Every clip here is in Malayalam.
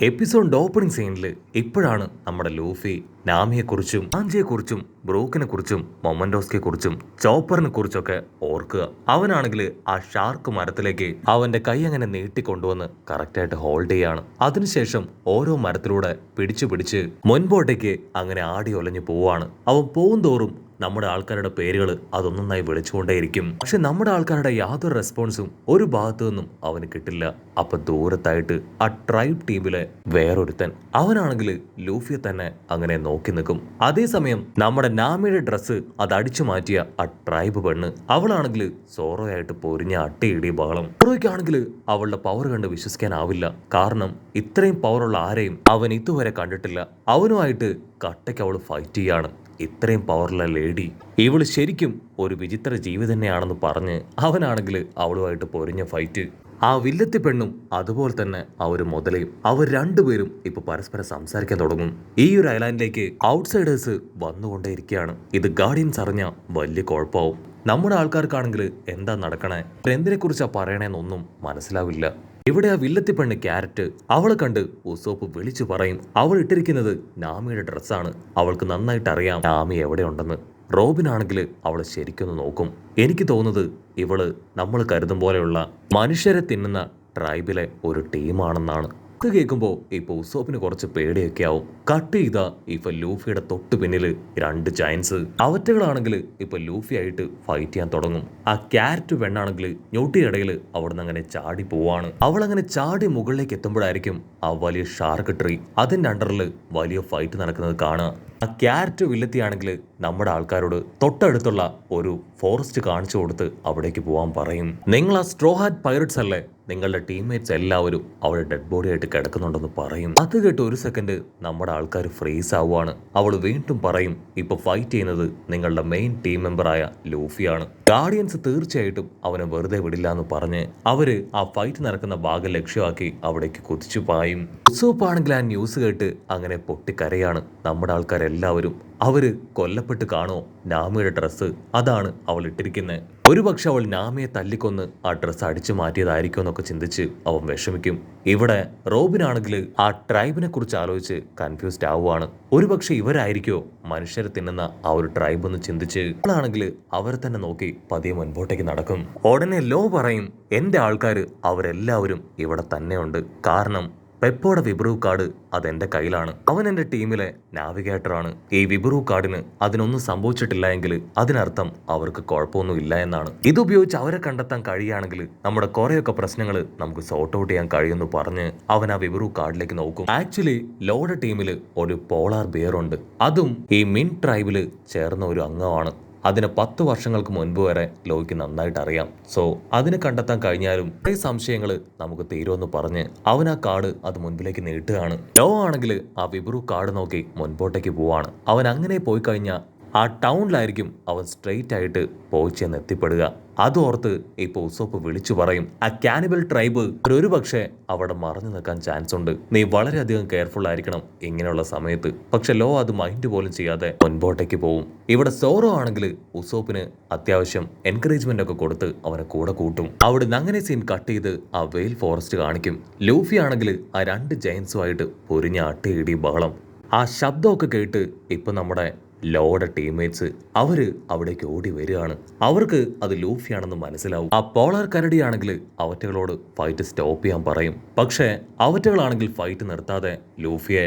എപ്പിസോഡിന്റെ ഓപ്പണിംഗ് സീനിൽ ഇപ്പോഴാണ് നമ്മുടെ ലൂഫി നാമിയെക്കുറിച്ചും ആഞ്ചിയെക്കുറിച്ചും ബ്രൂക്കിനെ കുറിച്ചും മൊമന്റോസ്കെ കുറിച്ചും ചോപ്പറിനെ കുറിച്ചൊക്കെ ഓർക്കുക. അവനാണെങ്കിൽ ആ ഷാർക്ക് മരത്തിലേക്ക് അവന്റെ കൈ അങ്ങനെ നീട്ടിക്കൊണ്ടുവന്ന് കറക്റ്റായിട്ട് ഹോൾഡ് ചെയ്യാണ്. അതിനുശേഷം ഓരോ മരത്തിലൂടെ പിടിച്ച് മുൻപോട്ടേക്ക് അങ്ങനെ ആടി ഒലഞ്ഞു പോവാണ്. അവൻ പോവും തോറും നമ്മുടെ ആൾക്കാരുടെ പേരുകൾ അതൊന്നൊന്നായി വിളിച്ചുകൊണ്ടേയിരിക്കും. പക്ഷെ നമ്മുടെ ആൾക്കാരുടെ യാതൊരു റെസ്പോൺസും ഒരു ഭാഗത്തു നിന്നും അവന് കിട്ടില്ല. അപ്പൊ ദൂരത്തായിട്ട് ആ ട്രൈബ് ടീമിലെ വേറൊരുത്തൻ അവനാണെങ്കിൽ ലൂഫിയെ തന്നെ അങ്ങനെ നോക്കി നിൽക്കും. അതേസമയം നമ്മുടെ നാമിയുടെ ഡ്രസ്സ് അത് അടിച്ചു മാറ്റിയ ആ ട്രൈബ് പെണ്ണ് അവളാണെങ്കിൽ സോറോയായിട്ട് പൊരിഞ്ഞ അട്ടിയിടി ബഹളം. സോറോയ്ക്കാണെങ്കിൽ അവളുടെ പവർ കണ്ട് വിശ്വസിക്കാനാവില്ല. കാരണം ഇത്രയും പവറുള്ള ആരെയും അവൻ ഇതുവരെ കണ്ടിട്ടില്ല. അവനുമായിട്ട് കട്ടയ്ക്ക് അവൾ ഫൈറ്റ് ചെയ്യാണ്. ഇത്രയും പവറുള്ള ലേഡി, ഇവള് ശരിക്കും ഒരു വിചിത്ര ജീവി തന്നെയാണെന്ന് പറഞ്ഞ് അവനാണെങ്കിൽ അവളുമായിട്ട് പൊരിഞ്ഞ ഫൈറ്റ്. ആ വില്ലത്തി പെണ്ണും അതുപോലെ തന്നെ ആ ഒരു മുതലയും അവർ രണ്ടുപേരും ഇപ്പൊ പരസ്പരം സംസാരിക്കാൻ തുടങ്ങും. ഈ ഒരു ഐലാൻഡിലേക്ക് ഔട്ട്സൈഡേഴ്സ് വന്നുകൊണ്ടേയിരിക്കുകയാണ്. ഇത് ഗാർഡിയൻസ് അറിഞ്ഞ വലിയ കുഴപ്പമാവും. നമ്മുടെ ആൾക്കാർക്കാണെങ്കിൽ എന്താ നടക്കണേ, എന്തിനെ കുറിച്ചാ പറയണേന്നൊന്നും മനസ്സിലാവില്ല. ഇവിടെ ആ വില്ലത്തി പെണ്ണ് ക്യാരറ്റ് അവളെ കണ്ട് ഉസോപ്പ് വിളിച്ചു പറയും അവൾ ഇട്ടിരിക്കുന്നത് നാമിയുടെ ഡ്രസ്സാണ്. അവൾക്ക് നന്നായിട്ട് അറിയാം നാമി എവിടെ ഉണ്ടെന്ന്. റോബിനാണെങ്കിൽ അവളെ ശരിക്കൊന്ന് നോക്കും. എനിക്ക് തോന്നുന്നത് ഇവള് നമ്മൾ കരുതും പോലെയുള്ള മനുഷ്യരെ തിന്നുന്ന ട്രൈബിലെ ഒരു ടീമാണെന്നാണ്. ഇത് കേൾക്കുമ്പോൾ ഇപ്പൊ ഉസോപ്പിന് കുറച്ച് പേടിയൊക്കെ ആവും. കട്ട് ചെയ്ത ഇപ്പൊ ലൂഫിയുടെ തൊട്ടു പിന്നില് രണ്ട് ജയൻസ് അവറ്റകളാണെങ്കിൽ ഇപ്പൊ ലൂഫി ആയിട്ട് ഫൈറ്റ് ചെയ്യാൻ തുടങ്ങും. ആ ക്യാരറ്റ് പെണ്ണാണെങ്കിൽ ഞൊട്ടിയിടയിൽ അവിടുന്ന് അങ്ങനെ ചാടി പോവാണ്. അവൾ അങ്ങനെ ചാടി മുകളിലേക്ക് എത്തുമ്പോഴായിരിക്കും ആ വലിയ ഷാർക്ക് ട്രീ അതിന്റെ അണ്ടറിൽ വലിയ ഫൈറ്റ് നടക്കുന്നത് കാണുക. ആ ക്യാരറ്റ് വില്ലത്തിയാണെങ്കിൽ നമ്മുടെ ആൾക്കാരോട് തൊട്ടടുത്തുള്ള ഒരു ഫോറസ്റ്റ് കാണിച്ചു കൊടുത്ത് അവിടേക്ക് പോകാൻ പറയും. നിങ്ങൾ ആ സ്ട്രോ ഹാറ്റ് പൈററ്റ്സ് അല്ലേ, നിങ്ങളുടെ ടീംമേറ്റ്സ് എല്ലാവരും അവിടെ ഡെഡ് ബോഡി ആയിട്ട് കിടക്കുന്നുണ്ടെന്ന് പറയും. അത് കേട്ട് ഒരു സെക്കൻഡ് നമ്മുടെ ആൾക്കാർ ഫ്രീസ് ആവുകയാണ്. അവൾ വീണ്ടും പറയും ഇപ്പൊ ഫൈറ്റ് ചെയ്യുന്നത് നിങ്ങളുടെ മെയിൻ ടീം മെമ്പറായ ലൂഫിയാണ്. ഗാർഡിയൻസ് തീർച്ചയായിട്ടും അവനെ വെറുതെ വിടില്ല എന്ന് പറഞ്ഞ് അവര് ആ ഫൈറ്റ് നടക്കുന്ന ഭാഗം ലക്ഷ്യമാക്കി അവിടേക്ക് കുതിച്ചു പായും. ഉത്സവപ്പാണെങ്കിൽ ആ ന്യൂസ് കേട്ട് അങ്ങനെ പൊട്ടിക്കരയാണ്. നമ്മുടെ ആൾക്കാരെല്ലാവരും അവര് കൊല്ലപ്പെട്ട് കാണോ, നാമിയുടെ ഡ്രസ്സ് അതാണ് അവൾ ഇട്ടിരിക്കുന്നത്. ഒരുപക്ഷെ അവൾ നാമിയെ തല്ലിക്കൊന്ന് ആ ഡ്രസ്സ് അടിച്ചു മാറ്റിയതായിരിക്കും എന്നൊക്കെ ചിന്തിച്ച് അവൻ വിഷമിക്കും. ഇവിടെ റോബിനാണെങ്കിൽ ആ ട്രൈബിനെ കുറിച്ച് ആലോചിച്ച് കൺഫ്യൂസ്ഡ് ആവുകയാണ്. ഒരുപക്ഷെ ഇവരായിരിക്കോ മനുഷ്യരെ തിന്നുന്ന ആ ഒരു ട്രൈബ് എന്ന് ചിന്തിച്ച് അവളാണെങ്കിൽ അവരെ തന്നെ നോക്കി പതിയെ മുൻപോട്ടേക്ക് നടക്കും. ഉടനെ ലോ പറയും എന്റെ ആൾക്കാർ അവരെല്ലാവരും ഇവിടെ തന്നെയുണ്ട്. കാരണം പെപ്പോയുടെ വിബ്രൂ കാർഡ് അതെന്റെ കയ്യിലാണ്. അവൻ എന്റെ ടീമിലെ നാവിഗേറ്ററാണ്. ഈ വിബ്രൂ കാർഡിന് അതിനൊന്നും സംഭവിച്ചിട്ടില്ല എങ്കിൽ അതിനർത്ഥം അവർക്ക് കുഴപ്പമൊന്നും ഇല്ല എന്നാണ്. ഇതുപയോഗിച്ച് അവരെ കണ്ടെത്താൻ കഴിയുകയാണെങ്കിൽ നമ്മുടെ കുറെയൊക്കെ പ്രശ്നങ്ങൾ നമുക്ക് സോർട്ട് ഔട്ട് ചെയ്യാൻ കഴിയുമെന്ന് പറഞ്ഞ് അവൻ ആ വിബ്രൂ കാർഡിലേക്ക് നോക്കും. ആക്ച്വലി ലോയുടെ ടീമിൽ ഒരു പോളാർ ബിയർ ഉണ്ട്. അതും ഈ മിൻ ട്രൈബില് ചേർന്ന ഒരു അംഗമാണ്. അതിന് 10 വർഷങ്ങൾക്ക് മുൻപ് വരെ ലോയ്ക്ക് നന്നായിട്ട് അറിയാം. സോ അതിനെ കണ്ടെത്താൻ കഴിഞ്ഞാലും കുറേ സംശയങ്ങൾ നമുക്ക് തീരുമെന്ന് പറഞ്ഞ് അവൻ ആ കാർഡ് അത് മുൻപിലേക്ക് നീട്ടുകയാണ്. ലോ ആണെങ്കിൽ ആ വിബ്രു കാർഡ് നോക്കി മുൻപോട്ടേക്ക് പോവാണ്. അവൻ അങ്ങനെ പോയി കഴിഞ്ഞാൽ ആ ടൗണിലായിരിക്കും അവൻ സ്ട്രെയിറ്റ് ആയിട്ട് പോയി ചെന്ന് എത്തിപ്പെടുക. അതോർത്ത് ഇപ്പൊ ഉസോപ്പ് വിളിച്ചു പറയും ആ കാനിബൽ ട്രൈബ് ഒരു പക്ഷേ അവിടെ മറഞ്ഞു നിൽക്കാൻ ചാൻസ് ഉണ്ട്. നീ വളരെയധികം കെയർഫുൾ ആയിരിക്കണം ഇങ്ങനെയുള്ള സമയത്ത്. പക്ഷെ ലോ അത് മൈൻഡ് പോലും ചെയ്യാതെ മുൻപോട്ടേക്ക് പോവും. ഇവിടെ സോറോ ആണെങ്കിൽ ഉസോപ്പിന് അത്യാവശ്യം എൻകറേജ്മെന്റ് ഒക്കെ കൊടുത്ത് അവനെ കൂടെ കൂട്ടും. അവിടുന്ന് അങ്ങനെ സീൻ കട്ട് ചെയ്ത് ആ വെയിൽ ഫോറസ്റ്റ് കാണിക്കും. ലൂഫി ആണെങ്കിൽ ആ രണ്ട് ജയൻസുമായിട്ട് പൊരിഞ്ഞ അട്ടിയിടി ബഹളം. ആ ശബ്ദമൊക്കെ കേട്ട് ഇപ്പൊ നമ്മുടെ ലോയുടെ ടീംമേറ്റ്സ് അവര് അവിടേക്ക് ഓടി വരികയാണ്. അവർക്ക് അത് ലൂഫിയാണെന്ന് മനസ്സിലാവും. ആ പോളാർ കരടിയാണെങ്കിൽ അവറ്റകളോട് ഫൈറ്റ് സ്റ്റോപ്പ് ചെയ്യാൻ പറയും. പക്ഷേ അവറ്റകളാണെങ്കിൽ ഫൈറ്റ് നിർത്താതെ ലൂഫിയെ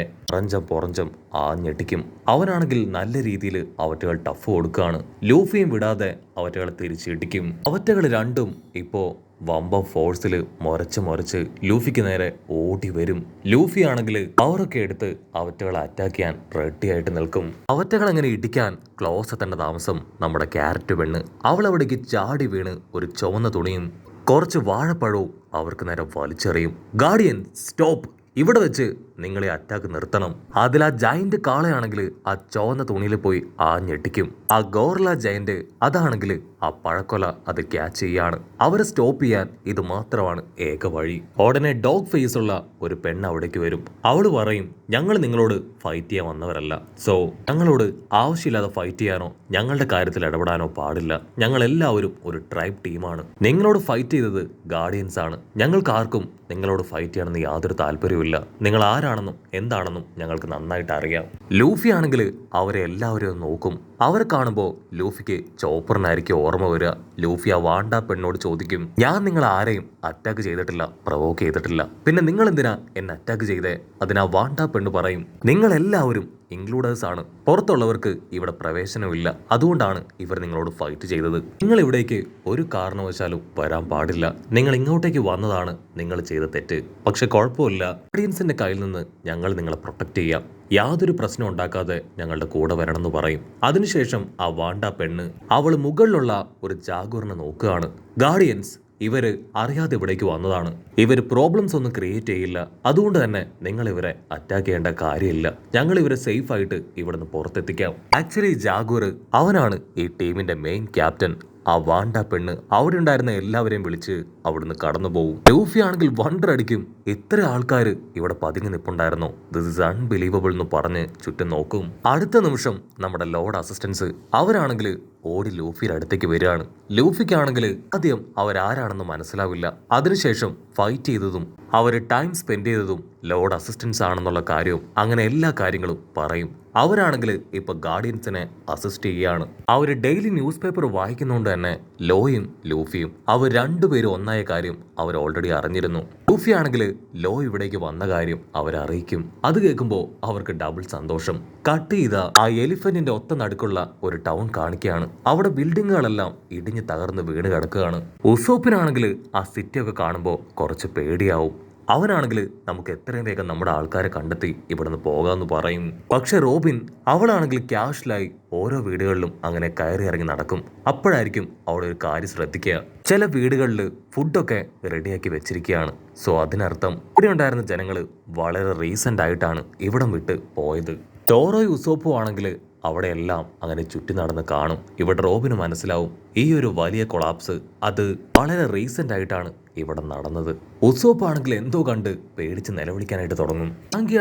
പുറഞ്ചം ആഞ്ഞെട്ടിക്കും. അവനാണെങ്കിൽ നല്ല രീതിയിൽ അവറ്റകൾ ടഫ് കൊടുക്കുകയാണ്. ലൂഫിയും വിടാതെ അവറ്റകളെ തിരിച്ചിടിക്കും. അവറ്റകൾ രണ്ടും ഇപ്പോ വമ്പം ഫോഴ്സിൽ മൊരച്ച് ലൂഫിക്ക് നേരെ ഓടി വരും. ലൂഫി ആണെങ്കിൽ പവറൊക്കെ എടുത്ത് അവറ്റകളെ അറ്റാക്ക് ചെയ്യാൻ റെഡി ആയിട്ട് നിൽക്കും. അവറ്റകൾ അങ്ങനെ ഇടിക്കാൻ ക്ലോസ് എത്തേണ്ട താമസം നമ്മുടെ ക്യാരറ്റ് പെണ്ണ് അവൾ അവിടേക്ക് ചാടി വീണ് ഒരു ചുവന്ന തുണിയും കുറച്ച് വാഴപ്പഴവും അവർക്ക് നേരെ വലിച്ചെറിയും. ഗാർഡിയൻ സ്റ്റോപ്പ്, ഇവിടെ വെച്ച് നിങ്ങളെ അറ്റാക്ക് നിർത്തണം. അതിൽ ആ ജയന്റ് കാളയാണെങ്കിൽ ആ ചുവന്ന തുണിയിൽ പോയി ആ ഞെട്ടിക്കും. ആ ഗോർല ജയന്റ് അതാണെങ്കിൽ ആ പഴക്കൊല അത് ക്യാച്ച് ചെയ്യാണ്. അവരെ സ്റ്റോപ്പ് ചെയ്യാൻ ഇത് മാത്രമാണ് ഏക വഴി. ഉടനെ ഡോഗ് ഫേസ് ഉള്ള ഒരു പെണ്ണ് അവിടേക്ക് വരും. അവള് പറയും, ഞങ്ങൾ നിങ്ങളോട് ഫൈറ്റ് ചെയ്യാൻ വന്നവരല്ല. സോ ഞങ്ങളോട് ആവശ്യമില്ലാതെ ഫൈറ്റ് ചെയ്യാനോ ഞങ്ങളുടെ കാര്യത്തിൽ ഇടപെടാനോ പാടില്ല. ഞങ്ങൾ എല്ലാവരും ഒരു ട്രൈബ് ടീമാണ്. നിങ്ങളോട് ഫൈറ്റ് ചെയ്തത് ഗാർഡിയൻസ് ആണ്. ഞങ്ങൾക്ക് ആർക്കും നിങ്ങളോട് ഫൈറ്റ് ചെയ്യണമെന്ന് യാതൊരു താല്പര്യവുമില്ല. നിങ്ങൾ ആരാണെന്നും എന്താണെന്നും ഞങ്ങൾക്ക് നന്നായിട്ട് അറിയാം. ലൂഫി ആണെങ്കിൽ അവരെ എല്ലാവരും നോക്കും. അവരെ കാണുമ്പോൾ ലൂഫിക്ക് ചോപ്പറിനായിരിക്കും ഓർമ്മ വരിക. ലൂഫി ആ വാണ്ട പെണ്ണോട് ചോദിക്കും, ഞാൻ നിങ്ങൾ ആരെയും അറ്റാക്ക് ചെയ്തിട്ടില്ല, പ്രൊവോക്ക് ചെയ്തിട്ടില്ല, പിന്നെ നിങ്ങൾ എന്തിനാ എന്നെ അറ്റാക്ക് ചെയ്തേ? അതിനാ വാണ്ട പെണ്ണ് പറയും, നിങ്ങൾ എല്ലാവരും ഇൻക്ലൂഡേഴ്സ് ആണ്. പുറത്തുള്ളവർക്ക് ഇവിടെ പ്രവേശനമില്ല. അതുകൊണ്ടാണ് ഇവർ നിങ്ങളോട് ഫൈറ്റ് ചെയ്തത്. നിങ്ങൾ ഇവിടേക്ക് ഒരു കാരണവശാലും വരാൻ പാടില്ല. നിങ്ങൾ ഇങ്ങോട്ടേക്ക് വന്നതാണ് നിങ്ങൾ ചെയ്ത തെറ്റ്. പക്ഷെ കുഴപ്പമില്ല, ഓഡിയൻസിന്റെ കയ്യിൽ നിന്ന് ഞങ്ങൾ നിങ്ങളെ പ്രൊട്ടക്ട് ചെയ്യാം. യാതൊരു പ്രശ്നം ഉണ്ടാക്കാതെ ഞങ്ങളുടെ കൂടെ വരണമെന്ന് പറയും. അതിനുശേഷം ആ വാണ്ട പെണ്ണ് അവൾ മുകളിലുള്ള ഒരു ജാഗുറിനെ നോക്കുകയാണ്. ഗാർഡിയൻസ് ഇവര് അറിയാതെ ഇവിടേക്ക് വന്നതാണ്. ഇവര് പ്രോബ്ലംസ് ഒന്നും ക്രിയേറ്റ് ചെയ്യില്ല. അതുകൊണ്ട് തന്നെ നിങ്ങൾ ഇവരെ അറ്റാക്ക് ചെയ്യേണ്ട കാര്യമില്ല. ഞങ്ങൾ ഇവരെ സേഫ് ആയിട്ട് ഇവിടുന്ന് പുറത്തെത്തിക്കാം. ആക്ച്വലി ജാഗൂർ അവനാണ് ഈ ടീമിന്റെ മെയിൻ ക്യാപ്റ്റൻ. ആ വാണ്ട പെണ്ണ് അവിടെ ഉണ്ടായിരുന്ന എല്ലാവരെയും വിളിച്ച് അവിടുന്ന് കടന്നു പോകും. ലൂഫി ആണെങ്കിൽ വണ്ടർ അടിക്കും, ഇത്ര ആൾക്കാർ ഇവിടെ പതുങ്ങി നിൽപ്പുണ്ടായിരുന്നോ, ദിസ് ഇസ് അൺബിലീവബിൾ എന്ന് പറഞ്ഞ് ചുറ്റും നോക്കും. അടുത്ത നിമിഷം നമ്മുടെ ലോർഡ് അസിസ്റ്റൻസ് അവരാണെങ്കിൽ ഓടി ലൂഫിയുടെ അടുത്തേക്ക് വരികയാണ്. ലൂഫിക്കാണെങ്കിൽ ആദ്യം അവരാരാണെന്ന് മനസ്സിലാവില്ല. അതിനുശേഷം ഫൈറ്റ് ചെയ്തതും അവർ ടൈം സ്പെൻഡ് ചെയ്തതും ലോർഡ് അസിസ്റ്റൻസ് ആണെന്നുള്ള കാര്യവും അങ്ങനെ എല്ലാ കാര്യങ്ങളും പറയും. അവരാണെങ്കിൽ ഇപ്പൊ ഗാർഡിയൻസിനെ അസിസ്റ്റ് ചെയ്യാണ്. അവർ ഡെയിലി ന്യൂസ് പേപ്പർ വായിക്കുന്നതുകൊണ്ട് തന്നെ ലോയും ലൂഫിയും അവർ രണ്ടുപേരും ഒന്നായ കാര്യം അവർ ഓൾറെഡി അറിഞ്ഞിരുന്നു. ലൂഫി ആണെങ്കിൽ ലോ ഇവിടേക്ക് വന്ന കാര്യം അവരറിയിക്കും. അത് കേൾക്കുമ്പോൾ അവർക്ക് ഡബിൾ സന്തോഷം. കട്ട് ചെയ്ത ആ എലിഫന്റിന്റെ ഒത്ത നടുക്കുള്ള ഒരു ടൗൺ കാണിക്കുകയാണ്. അവിടെ ബിൽഡിങ്ങുകളെല്ലാം ഇടിഞ്ഞ് തകർന്ന് വീണ് കിടക്കുകയാണ്. ഉസോപ്പിനാണെങ്കിൽ ആ സിറ്റിയൊക്കെ കാണുമ്പോൾ കുറച്ച് പേടിയാവും. അവനാണെങ്കിൽ നമുക്ക് എത്രയും വേഗം നമ്മുടെ ആൾക്കാരെ കണ്ടെത്തി ഇവിടുന്ന് പോകാമെന്ന് പറയും. പക്ഷെ റോബിൻ അവളാണെങ്കിൽ ക്യാഷ്വലായി ഓരോ വീടുകളിലും അങ്ങനെ കയറി ഇറങ്ങി നടക്കും. അപ്പോഴായിരിക്കും അവിടെ ഒരു കാര്യം ശ്രദ്ധിക്കുക, ചില വീടുകളിൽ ഫുഡൊക്കെ റെഡിയാക്കി വെച്ചിരിക്കുകയാണ്. സോ അതിനർത്ഥം ഇവിടെ ഉണ്ടായിരുന്ന ജനങ്ങൾ വളരെ റീസെന്റ് ആയിട്ടാണ് ഇവിടം വിട്ട് പോയത്. ടോറോ ഉസോപ്പോ ആണെങ്കിൽ അവിടെയെല്ലാം അങ്ങനെ ചുറ്റി നടന്ന് കാണും. ഇവിടെ റോബിന് മനസ്സിലാവും ഈ ഒരു വലിയ കൊളാപ്സ് അത് വളരെ റീസെന്റ് ആയിട്ടാണ് ഇവിടെ നടന്നത്. ഉസോപ്പ് ആണെങ്കിൽ എന്തോ കണ്ട് പേടിച്ച് നിലവിളിക്കാനായിട്ട് തുടങ്ങും.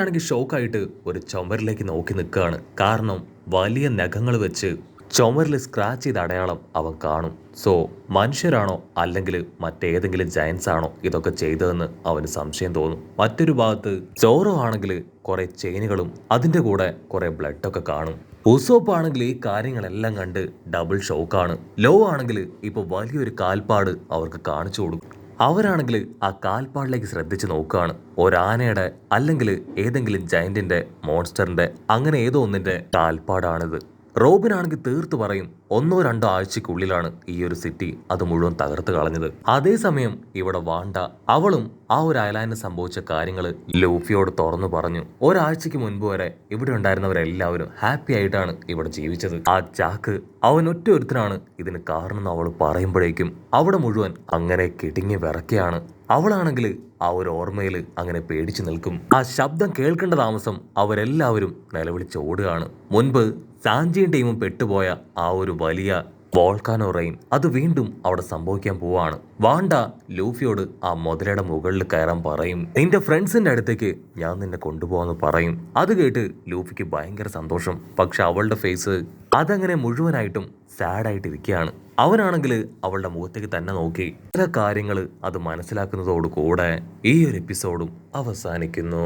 ആണെങ്കിൽ ഷോക്കായിട്ട് ഒരു ചുമരിലേക്ക് നോക്കി നിൽക്കുകയാണ്. കാരണം വലിയ നഖങ്ങൾ വെച്ച് ചുമരിൽ സ്ക്രാച്ച് ചെയ്ത അടയാളം അവൻ കാണും. സോ മനുഷ്യരാണോ അല്ലെങ്കിൽ മറ്റേതെങ്കിലും ജയൻസ് ആണോ ഇതൊക്കെ ചെയ്തതെന്ന് അവന് സംശയം തോന്നും. മറ്റൊരു ഭാഗത്ത് ചോറോ ആണെങ്കിൽ കുറെ ചെയിനുകളും അതിന്റെ കൂടെ കുറെ ബ്ലഡൊക്കെ കാണും. ഉസോപ്പ് ആണെങ്കിൽ ഈ കാര്യങ്ങളെല്ലാം കണ്ട് ഡബിൾ ഷോക്കാണ്. ലോ ആണെങ്കിൽ ഇപ്പൊ വലിയൊരു കാൽപ്പാട് അവർക്ക് കാണിച്ചു കൊടുക്കും. അവരാണെങ്കിൽ ആ കാൽപ്പാടിലേക്ക് ശ്രദ്ധിച്ച് നോക്കുകയാണ്. ഒരാനയുടെ അല്ലെങ്കിൽ ഏതെങ്കിലും ജയന്റിന്റെ മോൺസ്റ്ററിന്റെ അങ്ങനെ ഏതോ ഒന്നിന്റെ കാൽപ്പാടാണിത്. റോബിൻ ആണെങ്കിൽ തീർത്ത് പറയും, 1-2 ആഴ്ചക്കുള്ളിലാണ് ഈ ഒരു സിറ്റി അത് മുഴുവൻ തകർത്ത് കളഞ്ഞത്. അതേസമയം ഇവിടെ വാണ്ട അവളും ആ ഒരു ഐലാൻഡിന് സംഭവിച്ച കാര്യങ്ങൾ ലൂഫിയോട് തുറന്നു പറഞ്ഞു. ഒരാഴ്ചക്ക് മുൻപ് വരെ ഇവിടെ ഉണ്ടായിരുന്നവരെല്ലാവരും ഹാപ്പി ആയിട്ടാണ് ഇവിടെ ജീവിച്ചത്. ആ ജാക്ക് അവൻ ഒറ്റ ഒരുത്തനാണ് ഇതിന് കാരണം എന്ന് അവൾ പറയുമ്പോഴേക്കും അവിടെ മുഴുവൻ അങ്ങനെ കിടുങ്ങി വിറക്കുകയാണ്. അവളാണെങ്കിൽ ആ ഒരു ഓർമ്മയിൽ അങ്ങനെ പേടിച്ചു നിൽക്കും. ആ ശബ്ദം കേൾക്കേണ്ട താമസം അവരെല്ലാവരും നിലവിളിച്ച് ഓടുകയാണ്. മുൻപ് സാഞ്ചിയും ടീമും പെട്ടുപോയ ആ ഒരു വലിയ വോൾക്കാനോ റെയിൻ അത് വീണ്ടും അവിടെ സംഭവിക്കാൻ പോവാണ്. വാണ്ട ലൂഫിയോട് ആ മുതലയുടെ മുകളിൽ കയറാൻ പറയും. നിന്റെ ഫ്രണ്ട്സിന്റെ അടുത്തേക്ക് ഞാൻ നിന്നെ കൊണ്ടുപോകാന്ന് പറയും. അത് കേട്ട് ലൂഫിക്ക് ഭയങ്കര സന്തോഷം. പക്ഷെ അവളുടെ ഫേസ് അതങ്ങനെ മുഴുവനായിട്ടും സാഡായിട്ടിരിക്കുകയാണ്. അവനാണെങ്കിൽ അവളുടെ മുഖത്തേക്ക് തന്നെ നോക്കി ചില കാര്യങ്ങൾ അത് മനസ്സിലാക്കുന്നതോട് കൂടെ ഈ ഒരു എപ്പിസോഡും അവസാനിക്കുന്നു.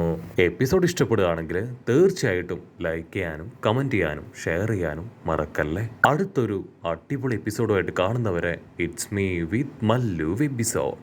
എപ്പിസോഡ് ഇഷ്ടപ്പെടുകയാണെങ്കിൽ തീർച്ചയായിട്ടും ലൈക്ക് ചെയ്യാനും കമന്റ് ചെയ്യാനും ഷെയർ ചെയ്യാനും മറക്കല്ലേ. അടുത്തൊരു അടിപൊളി എപ്പിസോഡുമായിട്ട് കാണുന്നവരെ it's me with Mallu episode.